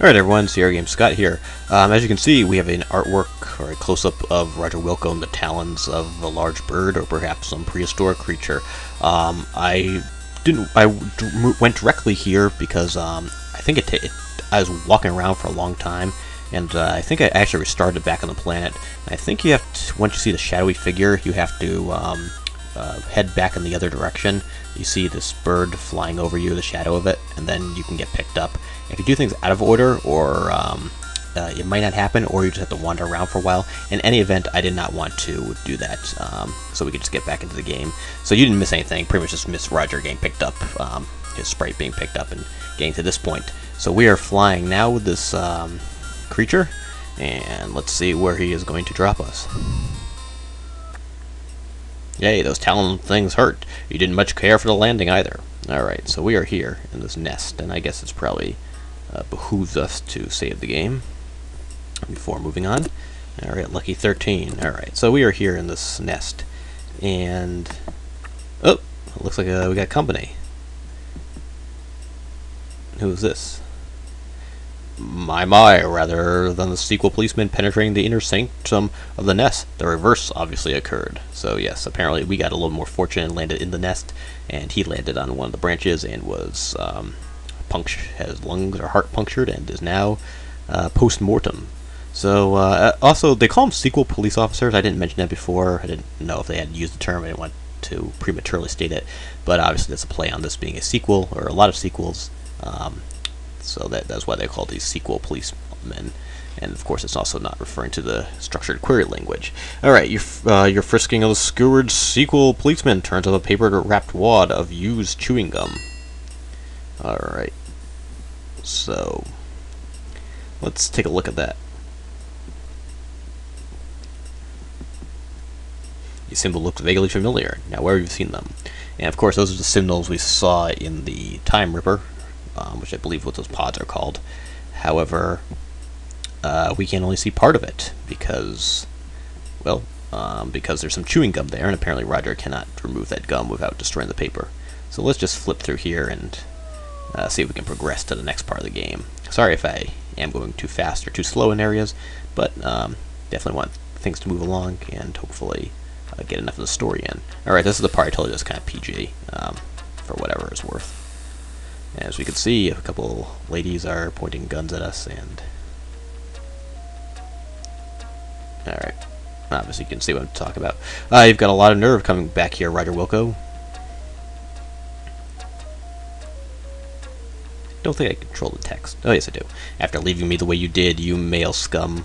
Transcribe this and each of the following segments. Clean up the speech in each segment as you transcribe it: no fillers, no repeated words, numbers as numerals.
Alright everyone, Sierra Game Scott here. As you can see, we have an artwork or a close-up of Roger Wilco in the talons of a large bird or perhaps some prehistoric creature. I went directly here because I think I was walking around for a long time, and I think I actually restarted back on the planet. And I think you have to, once you see the shadowy figure, you have to head back in the other direction. You see this bird flying over you, the shadow of it, and then you can get picked up. If you do things out of order, or it might not happen, or you just have to wander around for a while. In any event, I did not want to do that, so we could just get back into the game. So you didn't miss anything, pretty much just missed Roger getting picked up, his sprite being picked up and getting to this point. So we are flying now with this creature, and let's see where he is going to drop us. Yay, those talon things hurt. You didn't much care for the landing either. Alright, so we are here in this nest, and I guess it's probably behooves us to save the game before moving on. Alright, lucky 13. Alright, so we are here in this nest, and oh, it looks like we got company. Who is this? My, rather than the sequel policeman penetrating the inner sanctum of the nest, the reverse obviously occurred. So yes, apparently we got a little more fortunate and landed in the nest, and he landed on one of the branches and was had lungs or heart punctured and is now post-mortem. So also, they call them sequel police officers. I didn't mention that before. I didn't know if they had used the term. I didn't want to prematurely state it, but obviously that's a play on this being a sequel, or a lot of sequels. So that's why they call these sequel policemen, and of course it's also not referring to the structured query language. Alright, your frisking of the skewered sequel policeman turns up a paper-wrapped wad of used chewing gum. Alright, so let's take a look at that. These symbols look vaguely familiar. Now, where have you seen them? And of course, those are the symbols we saw in the Time Ripper, which I believe what those pods are called. However, we can only see part of it because, well, because there's some chewing gum there, and apparently Roger cannot remove that gum without destroying the paper. So let's just flip through here and see if we can progress to the next part of the game. Sorry if I am going too fast or too slow in areas, but definitely want things to move along and hopefully get enough of the story in. Alright, this is the part I told you is kind of PG, for whatever it's worth. As we can see, a couple ladies are pointing guns at us, and alright, obviously you can see what I'm talking about. You've got a lot of nerve coming back here, Roger Wilco. Don't think I control the text. Oh yes I do. After leaving me the way you did, you male scum.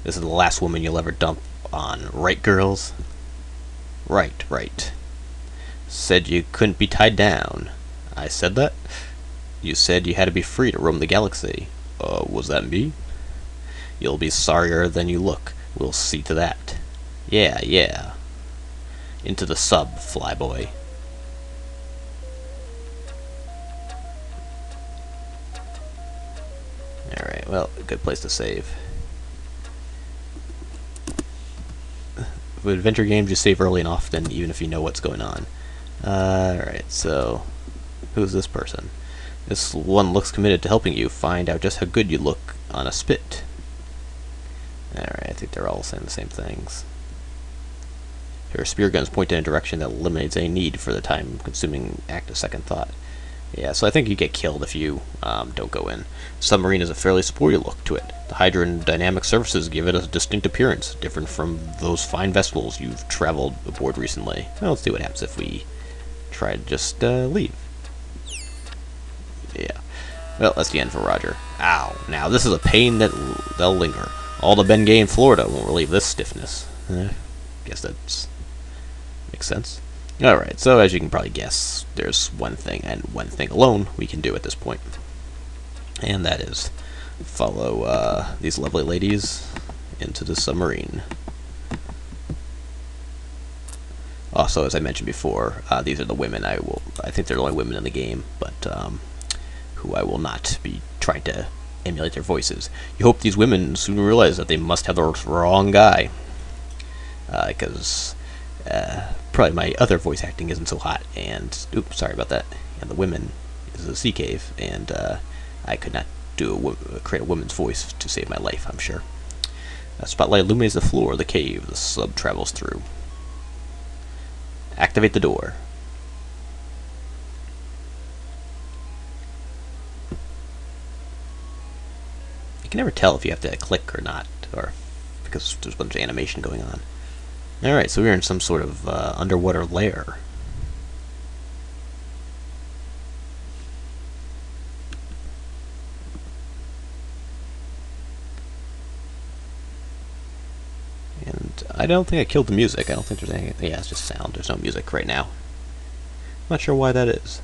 This is the last woman you'll ever dump on, right girls? Right, right. Said you couldn't be tied down. I said that? You said you had to be free to roam the galaxy. Was that me? You'll be sorrier than you look. We'll see to that. Yeah, yeah. Into the sub, flyboy. Alright, well, a good place to save. With adventure games, you save early and often, even if you know what's going on. Alright, so who's this person? This one looks committed to helping you find out just how good you look on a spit. Alright, I think they're all saying the same things. Her spear guns point in a direction that eliminates any need for the time-consuming act of second thought. Yeah, so I think you get killed if you don't go in. Submarine has a fairly sporty look to it. The hydrodynamic surfaces give it a distinct appearance, different from those fine vessels you've traveled aboard recently. Well, let's see what happens if we try to just leave. Yeah. Well, that's the end for Roger. Ow. Now, this is a pain that'll linger. All the Bengay in Florida won't relieve this stiffness. Guess that's makes sense. Alright, so as you can probably guess, there's one thing, and one thing alone, we can do at this point. And that is follow these lovely ladies into the submarine. Also, as I mentioned before, these are the women I think they're the only women in the game, but who I will not be trying to emulate their voices. You hope these women soon realize that they must have the wrong guy. Because probably my other voice acting isn't so hot, and oops, sorry about that. And the women is a sea cave, and I could not create a woman's voice to save my life, I'm sure. A spotlight illuminates the floor of the cave the sub travels through. Activate the door. You can never tell if you have to click or not, or because there's a bunch of animation going on. Alright, so we're in some sort of underwater lair. And I don't think I killed the music. I don't think there's anything. Yeah, it's just sound. There's no music right now. I'm not sure why that is.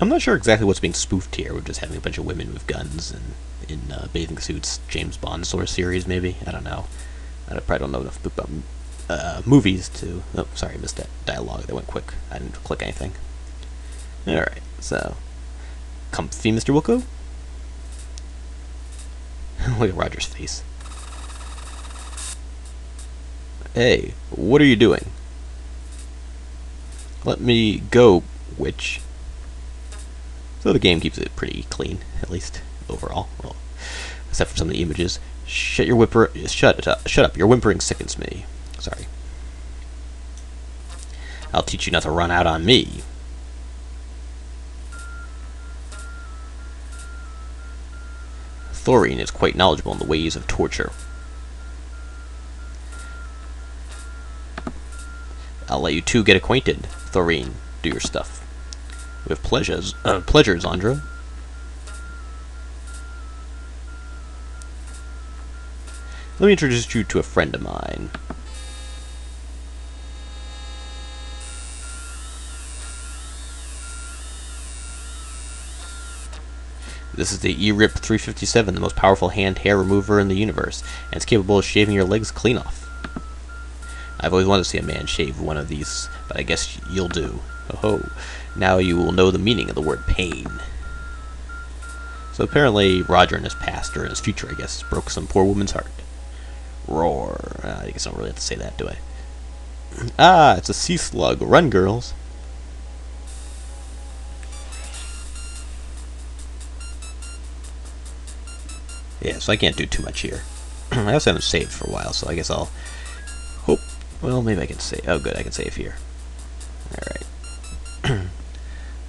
I'm not sure exactly what's being spoofed here. We're just having a bunch of women with guns and in bathing suits, James Bond sort of series, maybe. I don't know. I probably don't know enough about movies to. Oh, sorry, I missed that dialogue. That went quick. I didn't click anything. All right, so comfy, Mr. Wilco. Look at Roger's face. Hey, what are you doing? Let me go, witch. So the game keeps it pretty clean, at least overall. Well, except for some of the images. Shut up! Your whimpering sickens me. Sorry. I'll teach you not to run out on me. Thorine is quite knowledgeable in the ways of torture. I'll let you two get acquainted. Thorine, do your stuff. With pleasures, Andra. Let me introduce you to a friend of mine. This is the ESRB 357, the most powerful hand hair remover in the universe, and it's capable of shaving your legs clean off. I've always wanted to see a man shave one of these, but I guess you'll do. Oh, now you will know the meaning of the word pain. So apparently Roger in his past, or in his future I guess, broke some poor woman's heart. Roar. I guess I don't really have to say that, do I? Ah, it's a sea slug. Run, girls. Yeah, so I can't do too much here. I also haven't saved for a while, so I guess I'll hope. Well, maybe I can save. Oh, good, I can save here. Alright.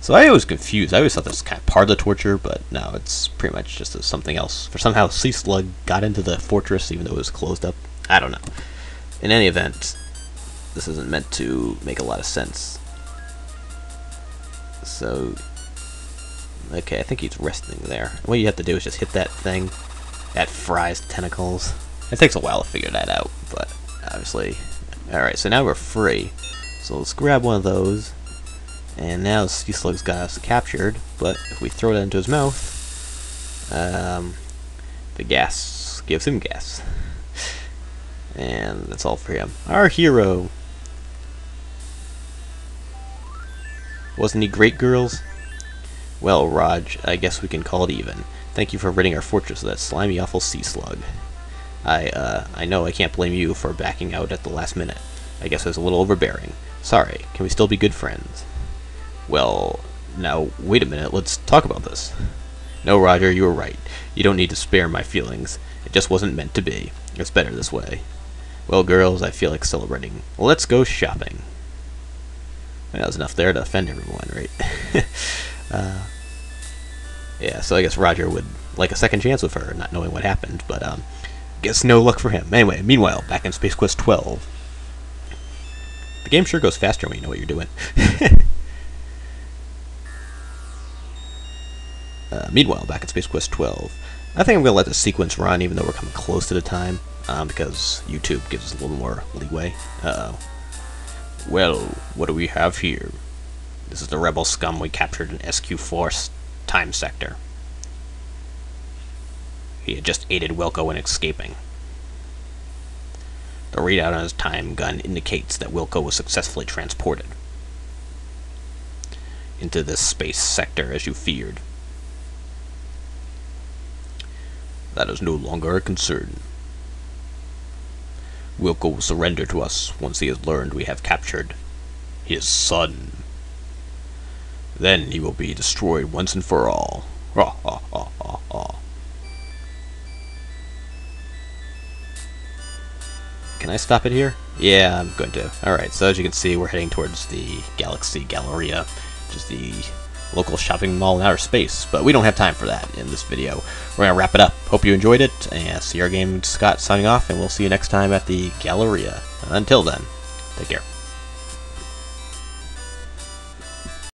So I was confused. I always thought this was kind of part of the torture, but no, it's pretty much just something else. For somehow Sea Slug got into the fortress even though it was closed up. I don't know. In any event, this isn't meant to make a lot of sense. So, okay, I think he's resting there. What you have to do is just hit that thing. That fries tentacles. It takes a while to figure that out, but obviously. Alright, so now we're free. So let's grab one of those. And now the Sea Slug's got us captured, but if we throw that into his mouth, the gas gives him gas. And that's all for him. Our hero! Wasn't he great, girls? Well, Raj, I guess we can call it even. Thank you for ridding our fortress of that slimy, awful Sea Slug. I know I can't blame you for backing out at the last minute. I guess I was a little overbearing. Sorry, can we still be good friends? Well, now, wait a minute, let's talk about this. No, Roger, you were right. You don't need to spare my feelings. It just wasn't meant to be. It's better this way. Well, girls, I feel like celebrating. Let's go shopping. That was enough there to offend everyone, right? Yeah, so I guess Roger would like a second chance with her, not knowing what happened, but guess no luck for him. Anyway, meanwhile, back in Space Quest 12. The game sure goes faster when you know what you're doing. Meanwhile, back in Space Quest 12, I think I'm going to let the sequence run even though we're coming close to the time, because YouTube gives us a little more leeway. Uh-oh. Well, what do we have here? This is the rebel scum we captured in SQ4's time sector. He had just aided Wilco in escaping. The readout on his time gun indicates that Wilco was successfully transported into this space sector as you feared. That is no longer a concern. Wilco will surrender to us once he has learned we have captured his son. Then he will be destroyed once and for all. Ha, ha, ha, ha, ha. Can I stop it here? Yeah, I'm going to. Alright, so as you can see, we're heading towards the Galaxy Galleria, which is the local shopping mall in outer space, but we don't have time for that in this video. We're going to wrap it up. Hope you enjoyed it, and CR Game Scott signing off, and we'll see you next time at the Galleria. Until then, take care.